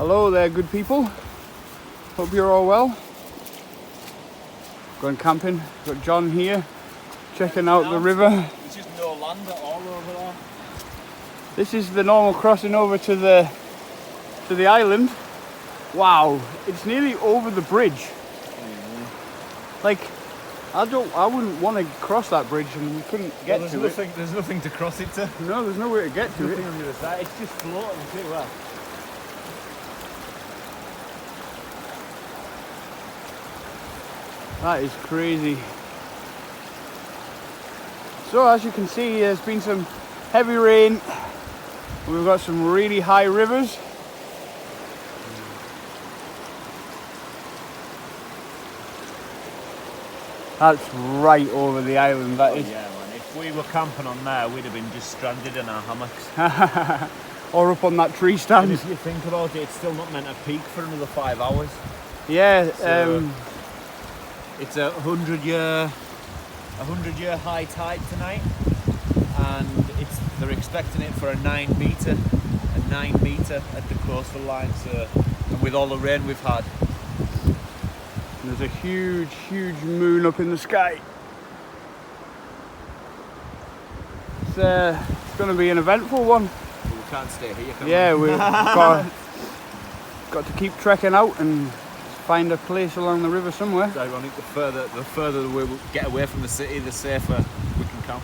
Hello there, good people. Hope you're all well. Going camping. Got John here, checking out the river. There's just no land at all over there. This is the normal crossing over to the island. Wow, it's nearly over the bridge. Like, I wouldn't want to cross that bridge and we couldn't get to it. There's nothing to cross it to. No, there's nowhere to get to it. Nothing on the other side. It's just floating too well. That is crazy. So as you can see, there's been some heavy rain. We've got some really high rivers. That's right over the island, that is. Yeah, man. If we were camping on there, we'd have been just stranded in our hammocks. Or up on that tree stand. And if you think about it, it's still not meant to peak for another 5 hours. Yeah. So, it's a 100-year high tide tonight, and they're expecting it for a 9 metre at the coastal line. So, and with all the rain we've had, There's a huge moon up in the sky. It's going to be an eventful one. we can't stay here. Can Yeah, we? we've got to keep trekking out and find a place along the river somewhere. It's ironic. The further we get away from the city, the safer we can camp.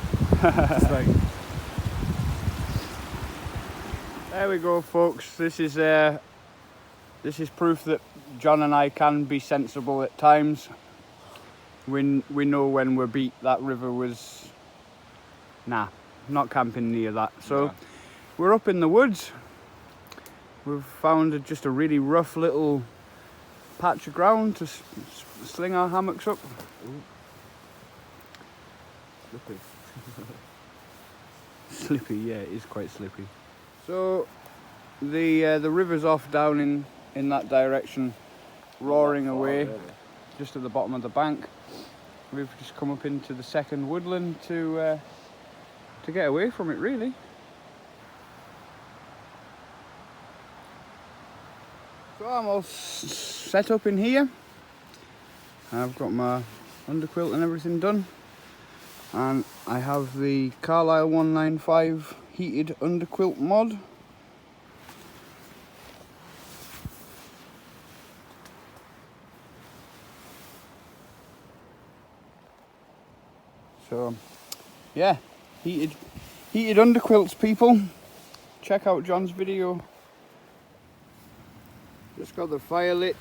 It's like, There we go, folks. This is proof that John and I can be sensible at times. We know when we're beat. That river was, not camping near that. So yeah. We're up in the woods. We've found just a really rough little patch of ground to sling our hammocks up. Ooh. Slippy. Slippy, yeah, it is quite slippy. So the river's off down in that direction, roaring away, really? just at the bottom of the bank. We've just come up into the second woodland to get away from it, really. So I'm all set up in here. I've got my underquilt and everything done, and I have the Carlisle 195 heated underquilt mod. So yeah, heated underquilts, people. Check out John's video. Just got the fire lit.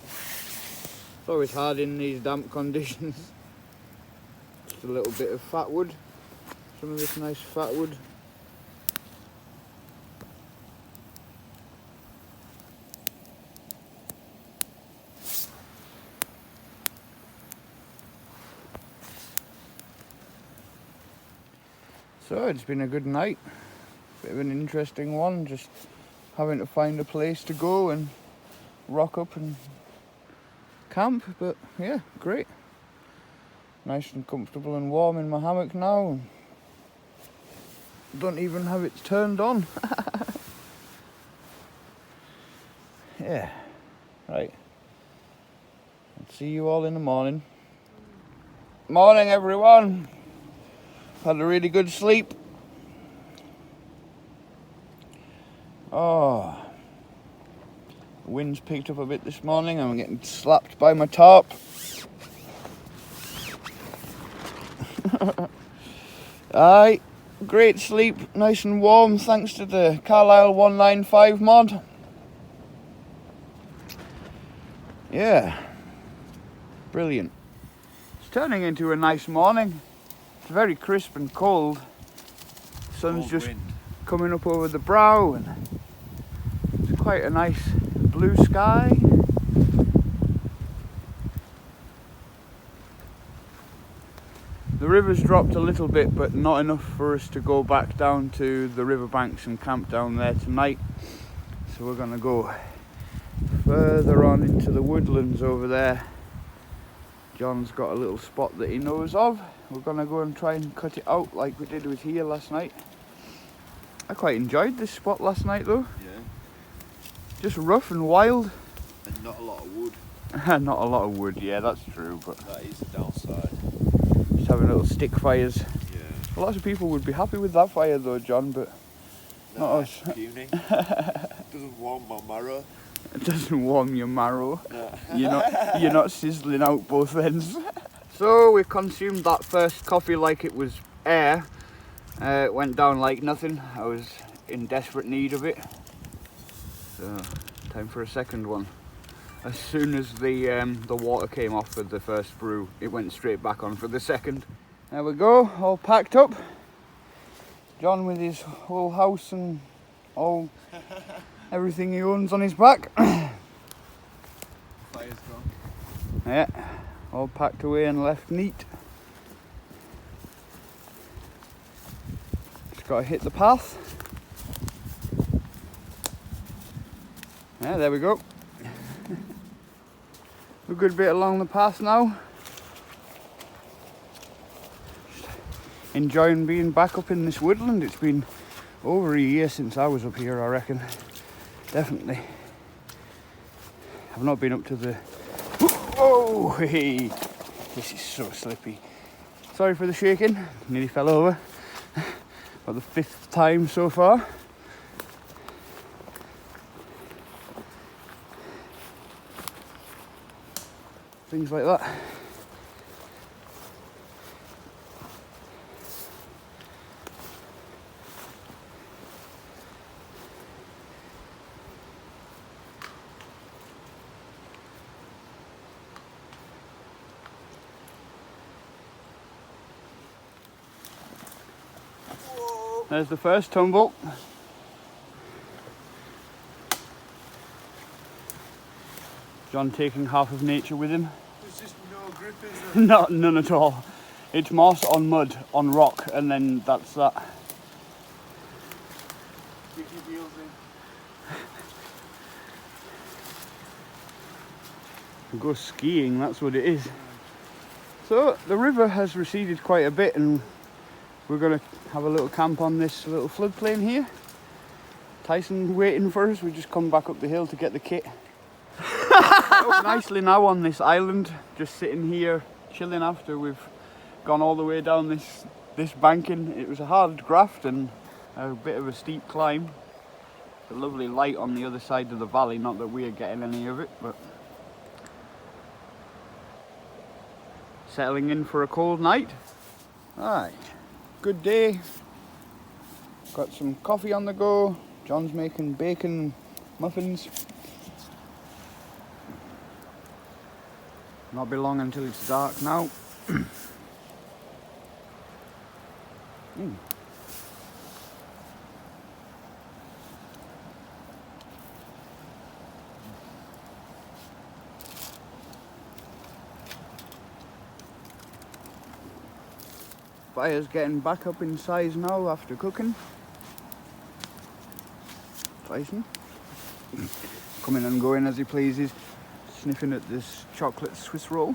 It's always hard in these damp conditions. Just a little bit of fat wood. Some of this nice fat wood. So it's been a good night. Bit of an interesting one, just having to find a place to go and rock up and camp, but yeah, great. Nice and comfortable and warm in my hammock now. Don't even have it turned on. Yeah, right. I'll see you all in the morning. Morning, everyone. Had a really good sleep. Oh, the wind's picked up a bit this morning. I'm getting slapped by my tarp. Aye, great sleep, nice and warm thanks to the Carlisle 195 mod. Yeah, brilliant. It's turning into a nice morning. It's very crisp and cold. The sun's cold just wind. Coming up over the brow, and it's quite a nice blue sky. The river's dropped a little bit, but not enough for us to go back down to the riverbanks and camp down there tonight. So we're going to go further on into the woodlands over there. John's got a little spot that he knows of. we're gonna go and try and cut it out like we did with here last night. I quite enjoyed this spot last night though. Yeah. Just rough and wild. And not a lot of wood. Not a lot of wood, yeah, that's true, but That is the downside. just having little stick fires. Yeah. Lots of people would be happy with that fire though, John, but not us. Puny. Doesn't warm my marrow. It doesn't warm your marrow. No. You're not sizzling out both ends. So we consumed that first coffee like it was air. It went down like nothing. I was in desperate need of it. So time for a second one. As soon as the water came off for the first brew, it went straight back on for the second. There we go, all packed up. John with his whole house and all everything he owns on his back. Fire's gone. Yeah, all packed away and left neat. Just got to hit the path. Yeah, there we go. A good bit along the path now. Just enjoying being back up in this woodland. It's been over a year since I was up here, I reckon. Definitely. I've not been up to the... Oh, hey. This is so slippy. Sorry for the shaking. Nearly fell over. For the 5th time so far. Things like that. There's the first tumble. John taking half of nature with him. There's just no grip, is there? No, none at all. It's moss on mud, on rock, and then that's that. Dig your heels in. Go skiing, that's what it is. So the river has receded quite a bit and we're going to have a little camp on this little floodplain here. Tyson waiting for us, we just come back up the hill to get the kit. Up nicely now on this island, just sitting here chilling after we've gone all the way down this banking. It was a hard graft and a bit of a steep climb. A lovely light on the other side of the valley, not that we are getting any of it, but settling in for a cold night. Aye, good day. Got some coffee on the go. John's making bacon muffins. Not be long until it's dark now. Fire's getting back up in size now after cooking. Tyson coming and going as he pleases, sniffing at this chocolate Swiss roll.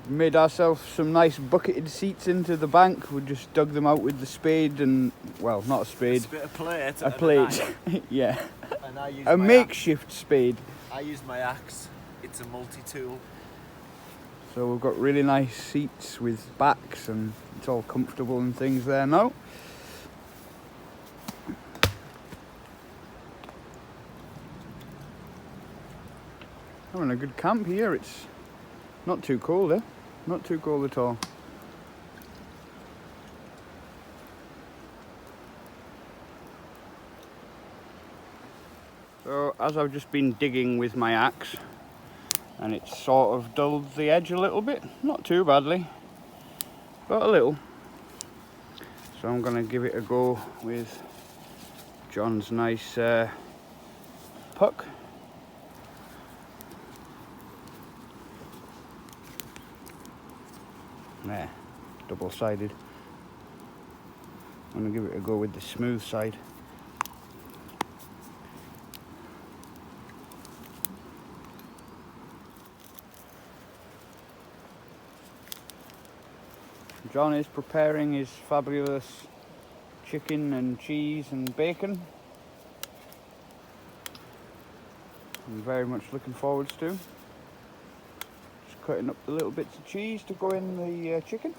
Made ourselves some nice bucketed seats into the bank. We just dug them out with the spade and, well, not a spade. A plate. A plate. Yeah. And I use A makeshift spade. I use my axe. It's a multi-tool. So we've got really nice seats with backs and it's all comfortable and things there now. Having a good camp here. It's not too cold, eh? Not too cold at all. So as I've just been digging with my axe and it's sort of dulled the edge a little bit, not too badly, but a little. So I'm going to give it a go with John's nice puck. There, double-sided. I'm gonna give it a go with the smooth side. John is preparing his fabulous chicken and cheese and bacon. I'm very much looking forward to. Just cutting up the little bits of cheese to go in the chicken.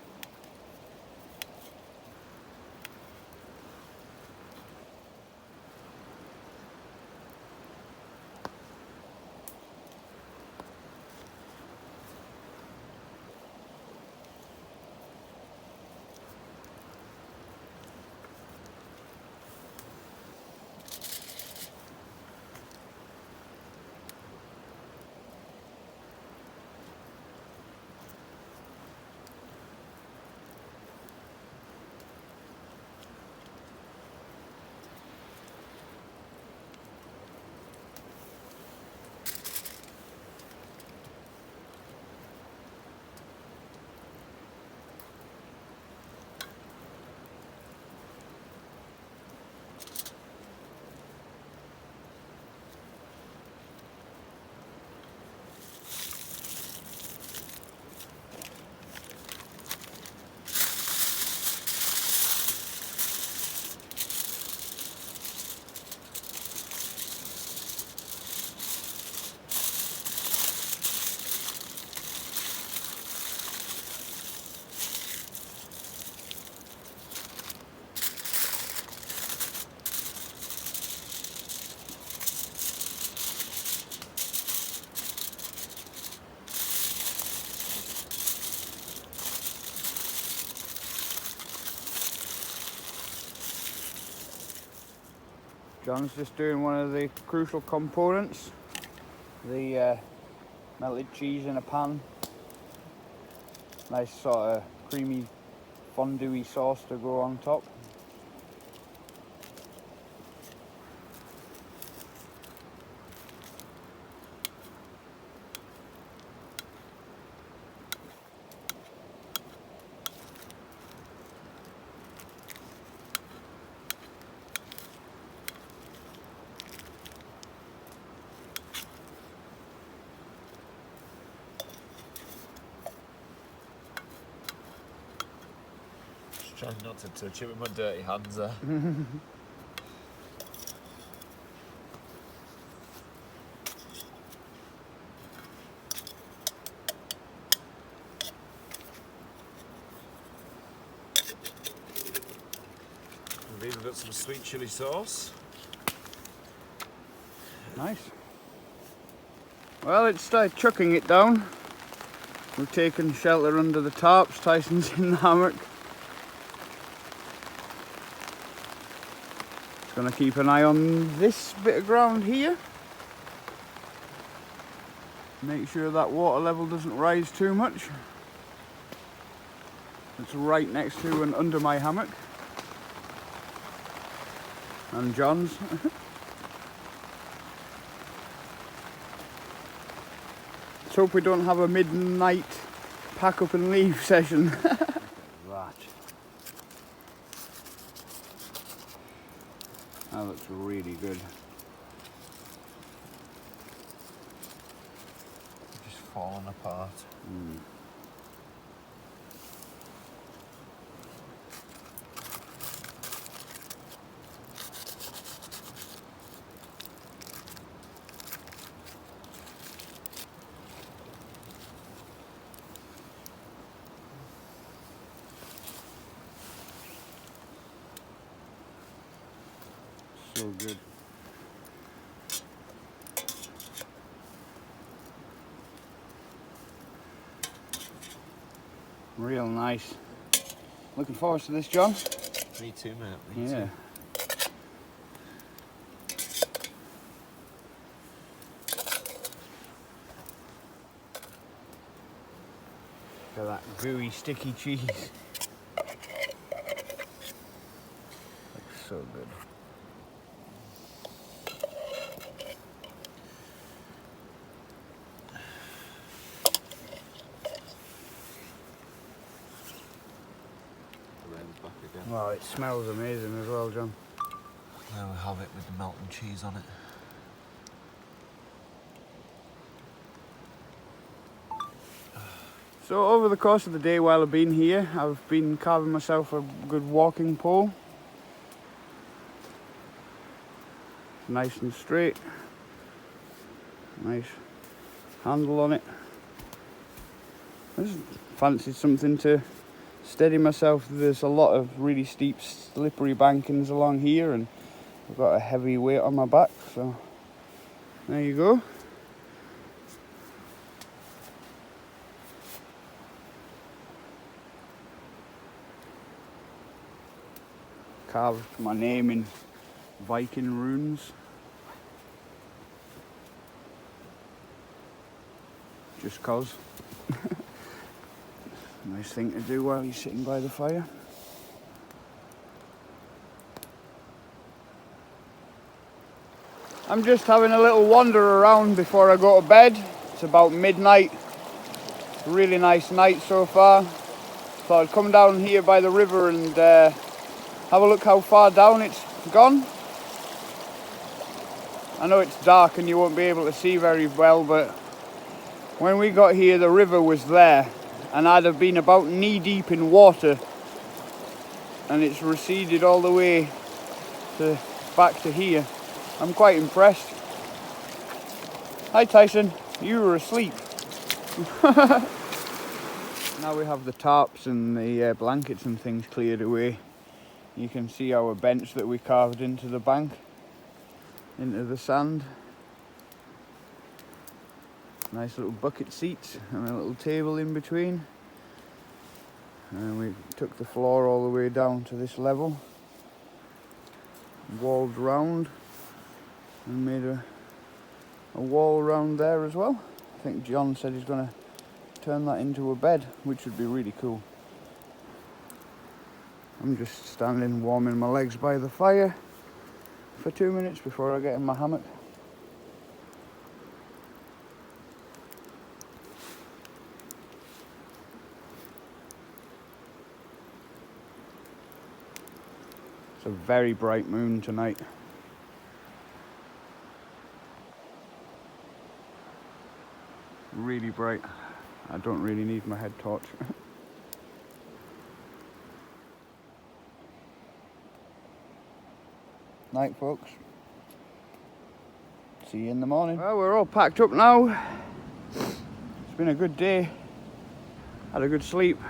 John's just doing one of the crucial components, the melted cheese in a pan. Nice sort of creamy fondue-y sauce to go on top. Trying not to touch it with my dirty hands there. We've even got some sweet chilli sauce. Nice. Well, it's started chucking it down. We've taken shelter under the tarps. Tyson's in the hammock. Just gonna keep an eye on this bit of ground here. Make sure that water level doesn't rise too much. It's right next to and under my hammock. And John's. Let's hope we don't have a midnight pack up and leave session. That. That looks really good. Just falling apart. So good. Real nice. Looking forward to this, John. Me too, mate. Me Yeah. too. Look at that gooey, sticky cheese. Looks so good. Wow, it smells amazing as well, John. There we have it with the melting cheese on it. So over the course of the day while I've been here, I've been carving myself a good walking pole. Nice and straight. Nice handle on it. I just fancied something to steady myself. There's a lot of really steep, slippery bankings along here, and I've got a heavy weight on my back, so there you go. Carved my name in Viking runes. Just cause. Nice thing to do while you're sitting by the fire. I'm just having a little wander around before I go to bed. It's about midnight. It's a really nice night so far. Thought I'd come down here by the river and have a look how far down it's gone. I know it's dark and you won't be able to see very well, but when we got here the river was there and I'd have been about knee deep in water, and it's receded all the way back to here. I'm quite impressed. Hi Tyson, you were asleep. Now we have the tarps and the blankets and things cleared away. You can see our bench that we carved into the bank, into the sand. Nice little bucket seats and a little table in between. And we took the floor all the way down to this level, walled round, and made a wall around there as well. I think John said he's going to turn that into a bed, which would be really cool. I'm just standing warming my legs by the fire for 2 minutes before I get in my hammock. It's a very bright moon tonight. Really bright. I don't really need my head torch. Night, folks. See you in the morning. Well, we're all packed up now. It's been a good day. Had a good sleep.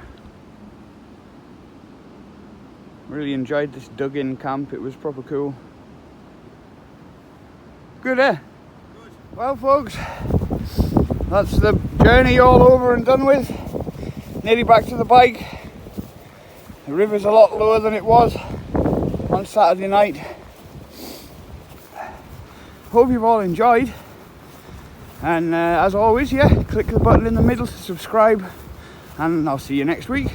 Really enjoyed this dug-in camp. It was proper cool. Good, eh? Good. Well, folks, that's the journey all over and done with. Nearly back to the bike. The river's a lot lower than it was on Saturday night. Hope you've all enjoyed, and as always, yeah, click the button in the middle to subscribe, and I'll see you next week.